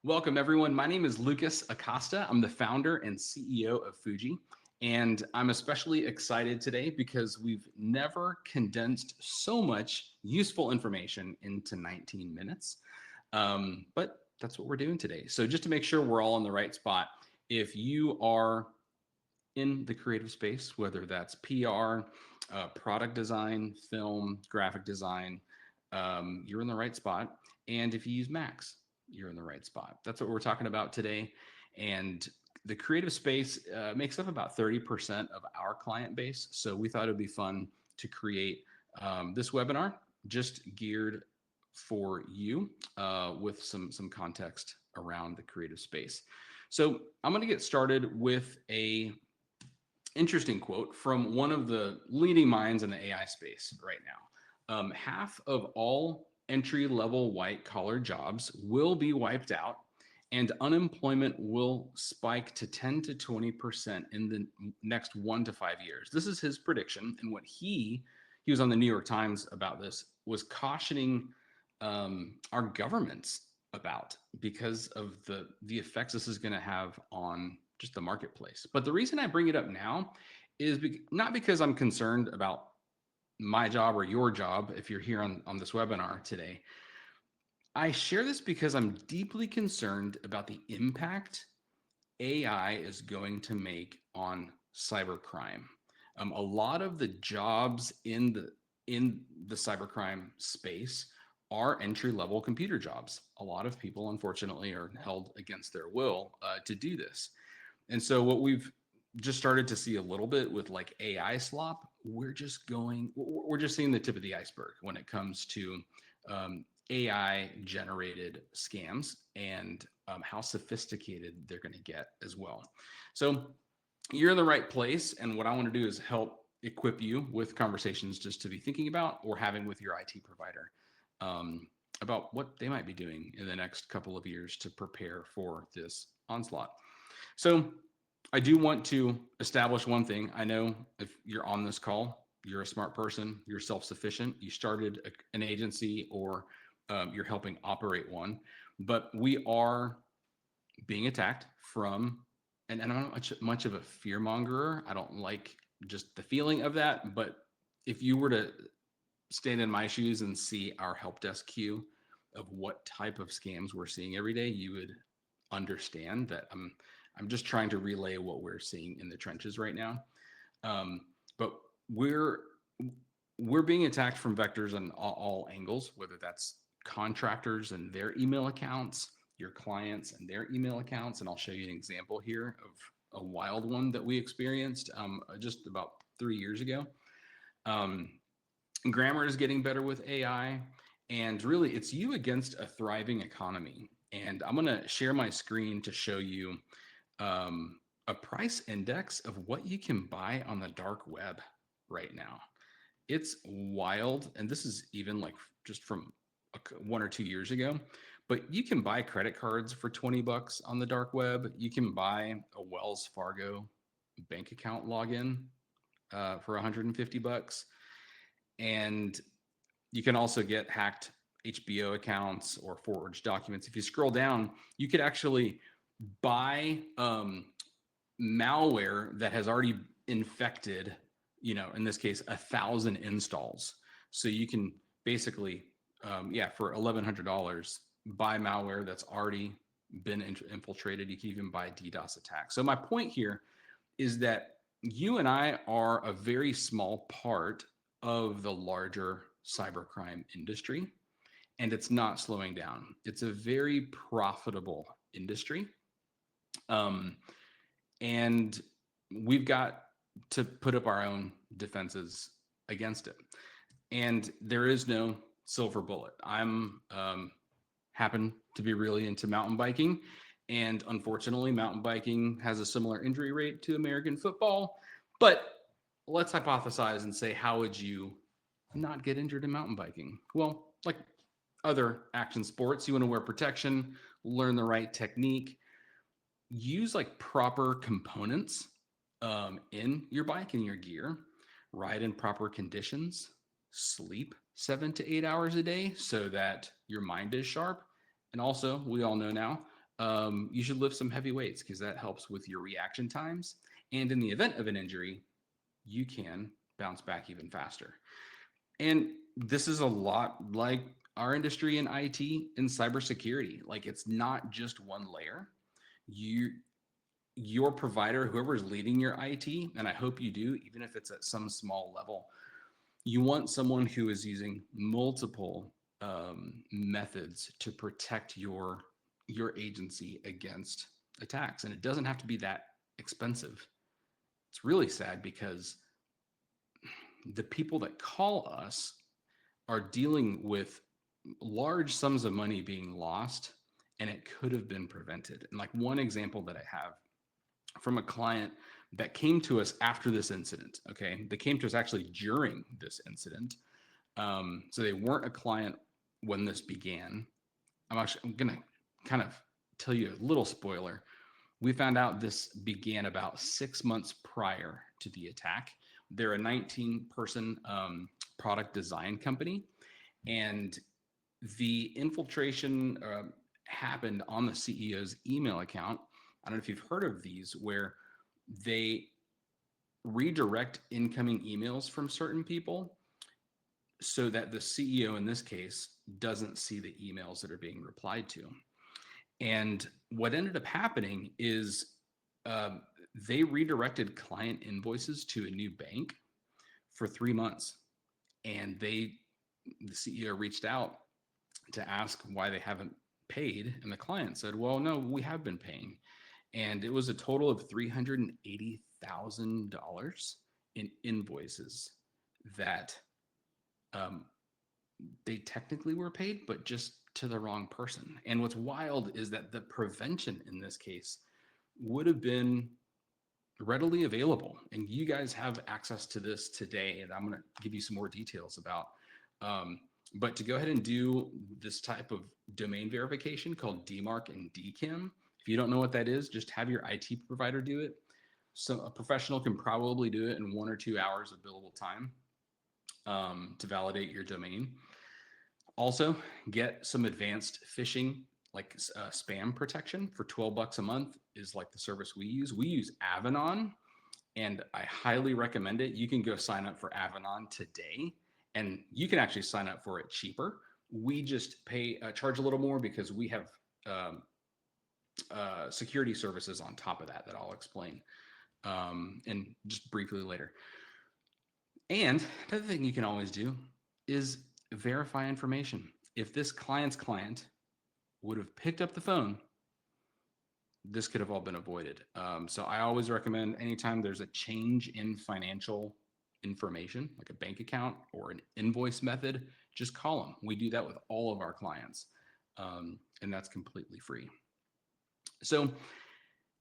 Welcome, everyone. My name is Lucas Acosta. I'm the founder and CEO of Fuji. And I'm especially excited today because we've never condensed so much useful information into 19 minutes. But that's what we're doing today. So, just to make sure we're all in the right spot, if you are in the creative space, whether that's PR, product design, film, graphic design, you're in the right spot. And if you use Macs, you're in the right spot. That's what we're talking about today. And the creative space makes up about 30% of our client base. So we thought it'd be fun to create this webinar just geared for you with some context around the creative space. So I'm going to get started with a interesting quote from one of the leading minds in the AI space right now. Half of all entry level white collar jobs will be wiped out, and unemployment will spike to 10 to 20% in the next 1 to 5 years. This is his prediction. And what he was on the New York Times about this, was cautioning our governments about, because of the effects this is going to have on just the marketplace. But the reason I bring it up now is not because I'm concerned about my job or your job if you're here on this webinar today. I share this because I'm deeply concerned about the impact AI is going to make on cybercrime. A lot of the jobs in the cybercrime space are entry-level computer jobs. A lot of people, unfortunately, are held against their will to do this. And so what we've just started to see a little bit with like AI slop, we're just seeing the tip of the iceberg when it comes to AI generated scams and how sophisticated they're going to get as well. So you're in the right place. And what I want to do is help equip you with conversations just to be thinking about or having with your IT provider about what they might be doing in the next couple of years to prepare for this onslaught. So I do want to establish one thing. I know if you're on this call, you're a smart person, you're self-sufficient, you started an agency, or you're helping operate one, but we are being attacked from, and I'm not much of a fear mongerer. I don't like just the feeling of that, but if you were to stand in my shoes and see our help desk queue of what type of scams we're seeing every day, you would understand that I'm just trying to relay what we're seeing in the trenches right now. But we're being attacked from vectors on all angles, whether that's contractors and their email accounts, your clients and their email accounts. And I'll show you an example here of a wild one that we experienced just about 3 years ago. Grammar is getting better with AI, and really it's you against a thriving economy. And I'm going to share my screen to show you a price index of what you can buy on the dark web right now. It's wild. And this is even like just from 1 or 2 years ago, but you can buy credit cards for $20 on the dark web. You can buy a Wells Fargo bank account login for $150. And you can also get hacked HBO accounts or forged documents. If you scroll down, you could actually buy malware that has already infected, in this case, 1,000 installs. So you can basically, for $1,100, buy malware that's already been infiltrated. You can even buy DDoS attacks. So my point here is that you and I are a very small part of the larger cybercrime industry, and it's not slowing down. It's a very profitable industry. And we've got to put up our own defenses against it. And there is no silver bullet. I'm happen to be really into mountain biking. And unfortunately, mountain biking has a similar injury rate to American football. But let's hypothesize and say, how would you not get injured in mountain biking? Well, like other action sports, you want to wear protection, learn the right technique, use like proper components in your bike and your gear, ride in proper conditions, sleep 7 to 8 hours a day so that your mind is sharp. And also, we all know now, you should lift some heavy weights because that helps with your reaction times. And in the event of an injury, you can bounce back even faster. And this is a lot like our industry in IT and cybersecurity. Like it's not just one layer. You your provider, whoever's leading your IT, and I hope you do, even if it's at some small level, you want someone who is using multiple methods to protect your agency against attacks, and it doesn't have to be that expensive. It's really sad because the people that call us are dealing with large sums of money being lost, and it could have been prevented. And like one example that I have from a client that came to us after this incident. Okay, they came to us actually during this incident, so they weren't a client when this began. I'm gonna kind of tell you a little spoiler. We found out this began about 6 months prior to the attack. They're a 19-person product design company, and the infiltration happened on the CEO's email account. I don't know if you've heard of these, where they redirect incoming emails from certain people so that the CEO in this case doesn't see the emails that are being replied to. And what ended up happening is they redirected client invoices to a new bank for 3 months. And the CEO reached out to ask why they haven't paid. And the client said, well, no, we have been paying. And it was a total of $380,000 in invoices that they technically were paid, but just to the wrong person. And what's wild is that the prevention in this case would have been readily available. And you guys have access to this today, and I'm going to give you some more details about. But to go ahead and do this type of domain verification called DMARC and DKIM, if you don't know what that is, just have your IT provider do it. So a professional can probably do it in 1 or 2 hours of billable time to validate your domain. Also, get some advanced phishing, like spam protection for $12 a month is like the service we use. We use Avanan, and I highly recommend it. You can go sign up for Avanan today, and you can actually sign up for it cheaper. We just charge a little more because we have security services on top of that I'll explain and just briefly later. And another thing you can always do is verify information. If this client's client would have picked up the phone, this could have all been avoided. So I always recommend anytime there's a change in financial information, like a bank account or an invoice method, just call them. We do that with all of our clients, and that's completely free. So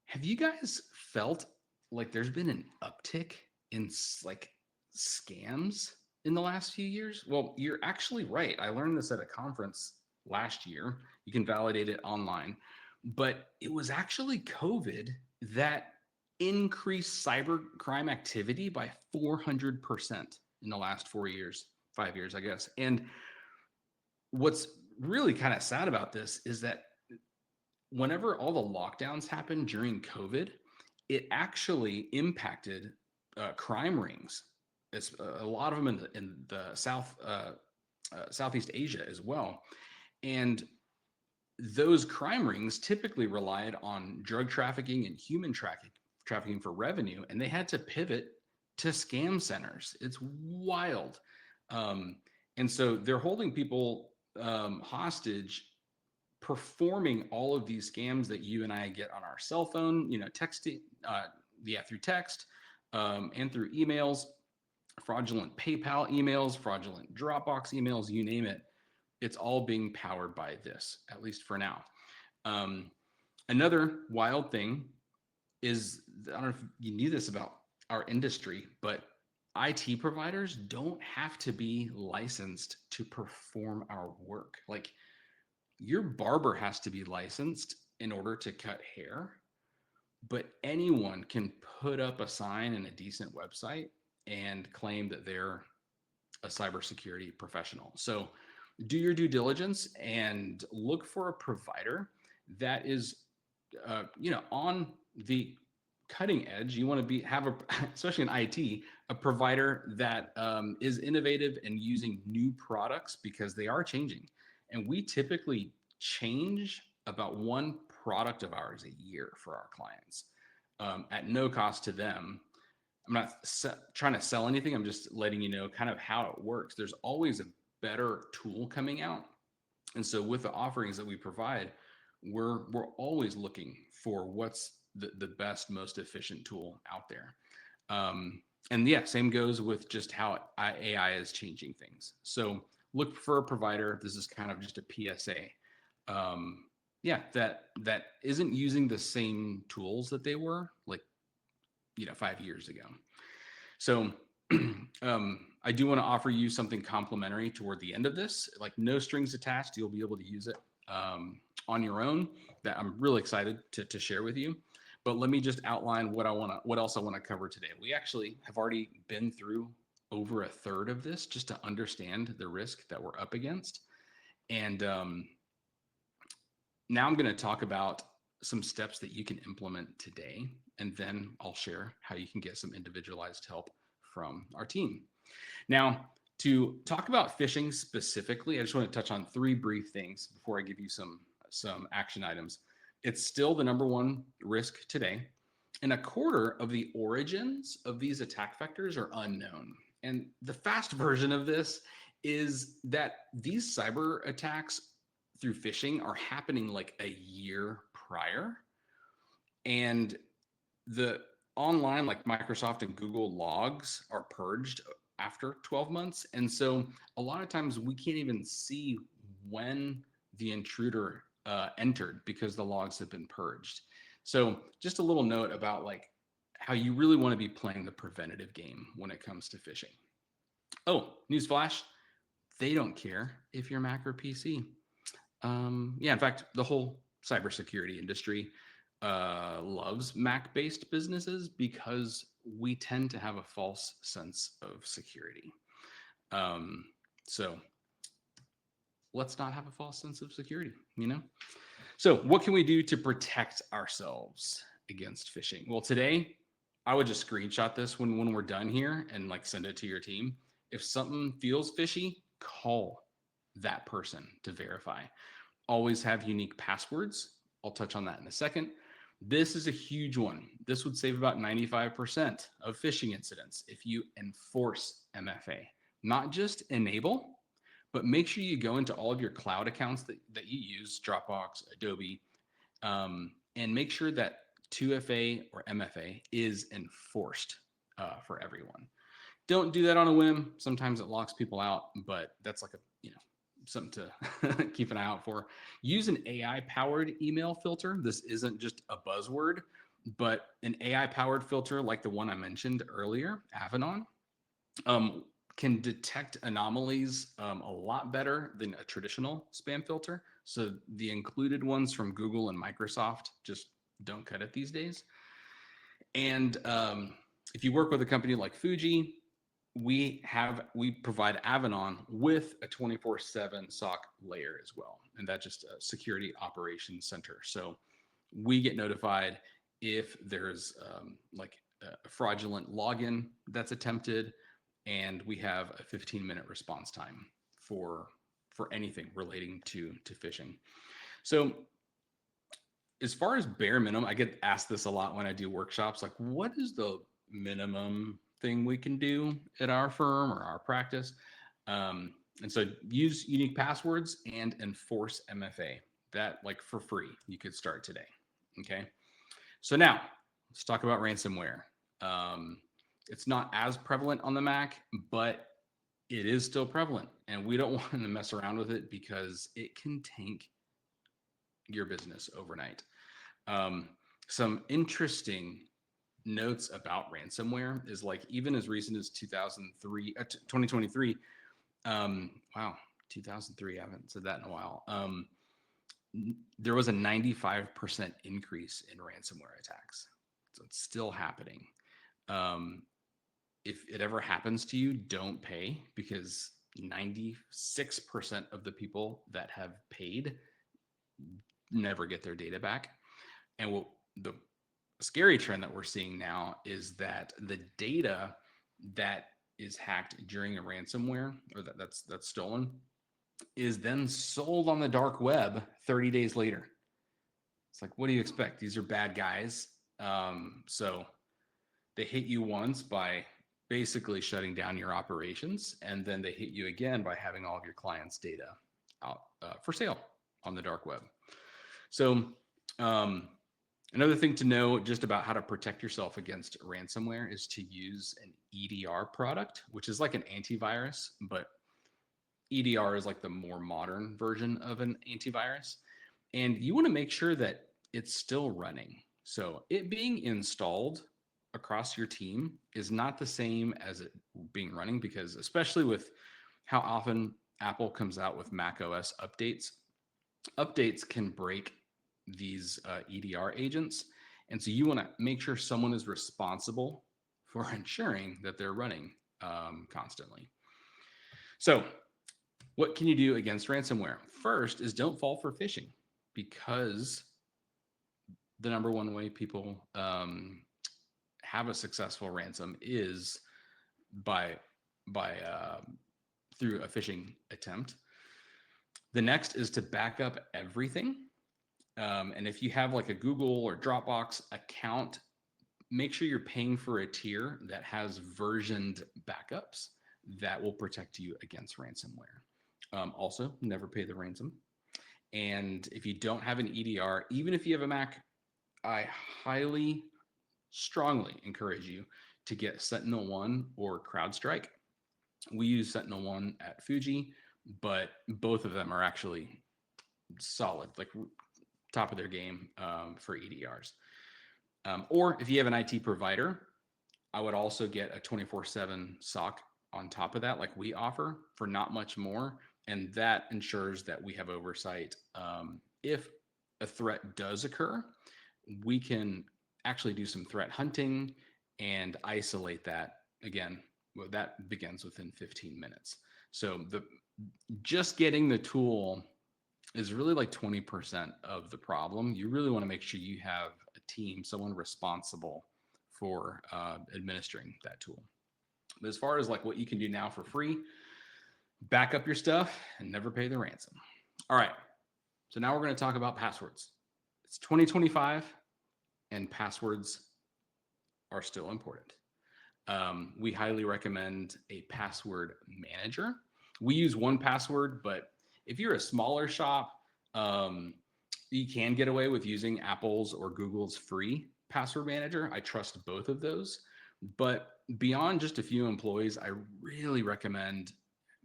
have you guys felt like there's been an uptick in like scams in the last few years? Well, you're actually right. I learned this at a conference last year. You can validate it online, but it was actually COVID that increased cyber crime activity by 400% in the last 5 years, I guess. And what's really kind of sad about this is that whenever all the lockdowns happened during COVID, it actually impacted crime rings. It's a lot of them in the Southeast Asia as well. And those crime rings typically relied on drug trafficking and human trafficking for revenue, and they had to pivot to scam centers. It's wild. And so they're holding people hostage, performing all of these scams that you and I get on our cell phone, texting, through text and through emails, fraudulent PayPal emails, fraudulent Dropbox emails, you name it. It's all being powered by this, at least for now. Another wild thing is, I don't know if you knew this about our industry, but IT providers don't have to be licensed to perform our work. Like, your barber has to be licensed in order to cut hair, but anyone can put up a sign in a decent website and claim that they're a cybersecurity professional. So do your due diligence and look for a provider that is on the cutting edge. You want to have a, especially in IT, a provider that is innovative and using new products because they are changing. And we typically change about one product of ours a year for our clients at no cost to them. I'm not trying to sell anything. I'm just letting you know kind of how it works. There's always a better tool coming out. And so with the offerings that we provide, we're always looking for what's the best, most efficient tool out there. And yeah, same goes with just how AI is changing things. So look for a provider. This is kind of just a PSA. Yeah, that isn't using the same tools that they were like 5 years ago. So I do want to offer you something complimentary toward the end of this, like no strings attached. You'll be able to use it on your own. That I'm really excited to share with you. But let me just outline what else I want to cover today. We actually have already been through over a third of this just to understand the risk that we're up against. And now I'm going to talk about some steps that you can implement today, and then I'll share how you can get some individualized help from our team. Now, to talk about phishing specifically, I just want to touch on three brief things before I give you some action items. It's still the number one risk today, and a quarter of the origins of these attack vectors are unknown. And the fast version of this is that these cyber attacks through phishing are happening like a year prior. And the online, like Microsoft and Google logs, are purged after 12 months. And so a lot of times we can't even see when the intruder entered because the logs have been purged. So just a little note about like how you really want to be playing the preventative game when it comes to phishing. Oh, newsflash, they don't care if you're Mac or PC. Yeah, in fact, the whole cybersecurity industry loves Mac-based businesses because we tend to have a false sense of security. So let's not have a false sense of security, So what can we do to protect ourselves against phishing? Well, today I would just screenshot this when we're done here and like send it to your team. If something feels fishy, call that person to verify. Always have unique passwords. I'll touch on that in a second. This is a huge one. This would save about 95% of phishing incidents if you enforce MFA. Not just enable, but make sure you go into all of your cloud accounts that you use, Dropbox, Adobe, and make sure that 2FA or MFA is enforced for everyone. Don't do that on a whim. Sometimes it locks people out, but that's like something to keep an eye out for. Use an AI-powered email filter. This isn't just a buzzword, but an AI-powered filter like the one I mentioned earlier, Avanon, can detect anomalies a lot better than a traditional spam filter. So the included ones from Google and Microsoft just don't cut it these days. And if you work with a company like Fuji, we provide Avanon with a 24/7 SOC layer as well, and that's just a security operations center. So we get notified if there's like a fraudulent login that's attempted, and we have a 15-minute response time for anything relating to phishing. So as far as bare minimum, I get asked this a lot when I do workshops, like what is the minimum thing we can do at our firm or our practice? And so use unique passwords and enforce MFA. That like for free, you could start today. Okay. So now let's talk about ransomware. It's not as prevalent on the Mac, but it is still prevalent, and we don't want to mess around with it because it can tank your business overnight. Some interesting notes about ransomware is like even as recent as 2023. Wow, 2003. I haven't said that in a while. There was a 95% increase in ransomware attacks. So it's still happening. If it ever happens to you, don't pay, because 96% of the people that have paid never get their data back. And what the scary trend that we're seeing now is that the data that is hacked during a ransomware or that's stolen is then sold on the dark web 30 days later. It's like, what do you expect? These are bad guys. So they hit you once by basically shutting down your operations, and then they hit you again by having all of your clients' data out for sale on the dark web. So another thing to know just about how to protect yourself against ransomware is to use an EDR product, which is like an antivirus, but EDR is like the more modern version of an antivirus. And you want to make sure that it's still running. So it being installed across your team is not the same as it being running, because especially with how often Apple comes out with Mac OS updates can break these EDR agents. And so you want to make sure someone is responsible for ensuring that they're running constantly. So what can you do against ransomware? First is don't fall for phishing, because the number one way people have a successful ransom is by through a phishing attempt. The next is to back up everything. And if you have like a Google or Dropbox account, make sure you're paying for a tier that has versioned backups that will protect you against ransomware. Also, never pay the ransom. And if you don't have an EDR, even if you have a Mac, I highly, strongly encourage you to get SentinelOne or CrowdStrike. We use SentinelOne at Fuji, but both of them are actually solid, like top of their game for EDRs. Or if you have an IT provider, I would also get a 24/7 SOC on top of that, like we offer, for not much more. And that ensures that we have oversight. If a threat does occur, we can actually do some threat hunting and isolate that. Again, well, that begins within 15 minutes. So just getting the tool is really like 20% of the problem. You really want to make sure you have a team, someone responsible for administering that tool. But as far as like what you can do now for free, back up your stuff and never pay the ransom. All right. So now we're going to talk about passwords. It's 2025 and passwords are still important. We highly recommend a password manager. We use 1Password, but if you're a smaller shop, you can get away with using Apple's or Google's free password manager. I trust both of those. But beyond just a few employees, I really recommend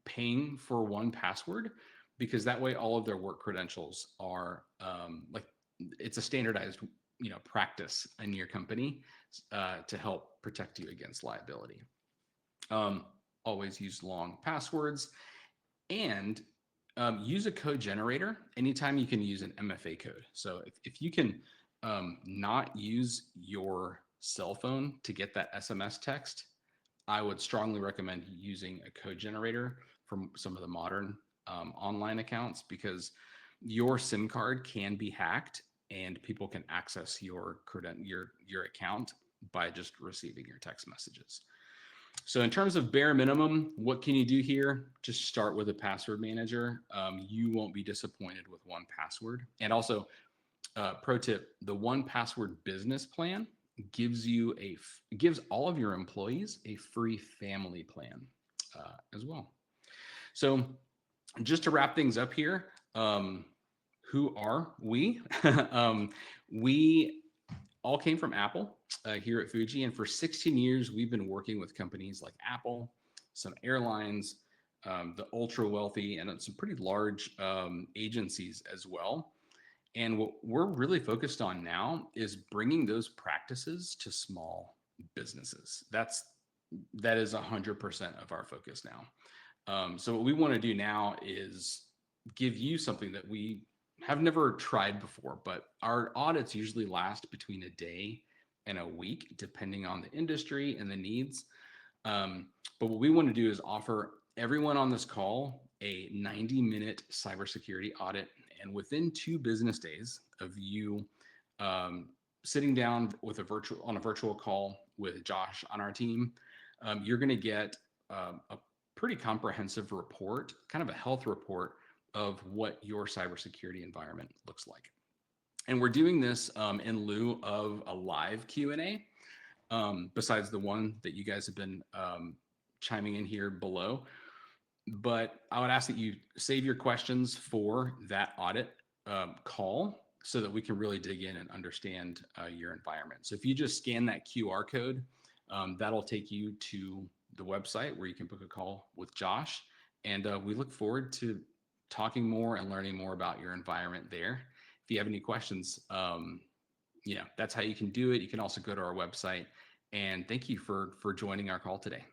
paying for 1Password, because that way all of their work credentials are like, it's a standardized practice in your company to help protect you against liability. Always use long passwords, and use a code generator anytime you can use an MFA code. So if you can not use your cell phone to get that SMS text, I would strongly recommend using a code generator from some of the modern online accounts, because your SIM card can be hacked and people can access your account by just receiving your text messages. So in terms of bare minimum, what can you do here? Just start with a password manager. You won't be disappointed with 1Password. And also, pro tip, the 1Password business plan gives all of your employees a free family plan as well. So just to wrap things up here, who are we? We all came from Apple here at Fuji, and for 16 years, we've been working with companies like Apple, some airlines, the ultra wealthy, and some pretty large agencies as well. And what we're really focused on now is bringing those practices to small businesses. That is 100% of our focus now. So what we want to do now is give you something that we have never tried before, but our audits usually last between a day and a week, depending on the industry and the needs. But what we want to do is offer everyone on this call a 90-minute cybersecurity audit. And within 2 business days of you um, sitting down with a virtual call with Josh on our team, you're going to get a pretty comprehensive report, kind of a health report of what your cybersecurity environment looks like. And we're doing this in lieu of a live Q&A, besides the one that you guys have been chiming in here below. But I would ask that you save your questions for that audit call so that we can really dig in and understand your environment. So if you just scan that QR code, that'll take you to the website where you can book a call with Josh. And we look forward to talking more and learning more about your environment there. If you have any questions, that's how you can do it. You can also go to our website. And thank you for joining our call today.